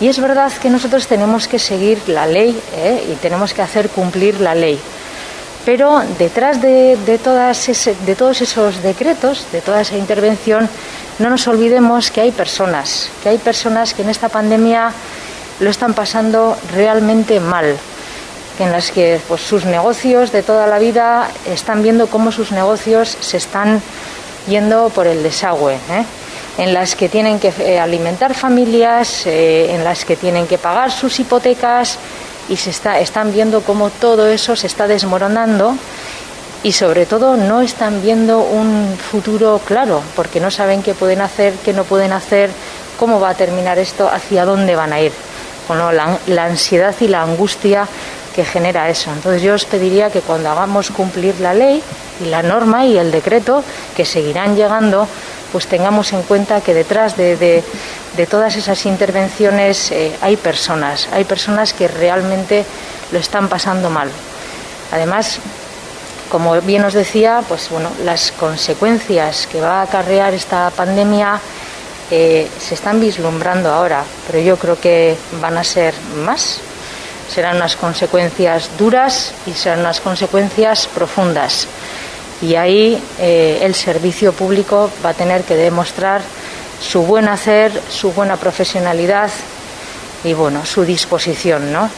Y es verdad que nosotros tenemos que seguir la ley y tenemos que hacer cumplir la ley. Pero detrás de todos esos decretos, de toda esa intervención, no nos olvidemos que hay personas que en esta pandemia lo están pasando realmente mal, en las que pues, sus negocios de toda la vida están viendo cómo sus negocios se están yendo por el desagüe, en las que tienen que alimentar familias, en las que tienen que pagar sus hipotecas y están viendo cómo todo eso se está desmoronando y sobre todo no están viendo un futuro claro, porque no saben qué pueden hacer, qué no pueden hacer, cómo va a terminar esto, hacia dónde van a ir. Bueno, la ansiedad y la angustia que genera eso. Entonces yo os pediría que cuando hagamos cumplir la ley y la norma y el decreto, que seguirán llegando, pues tengamos en cuenta que detrás de todas esas intervenciones hay personas que realmente lo están pasando mal. Además, como bien os decía, pues bueno, las consecuencias que va a acarrear esta pandemia se están vislumbrando ahora, pero yo creo que van a ser más. Serán unas consecuencias duras y serán unas consecuencias profundas. Y ahí el servicio público va a tener que demostrar su buen hacer, su buena profesionalidad y bueno, su disposición, ¿no?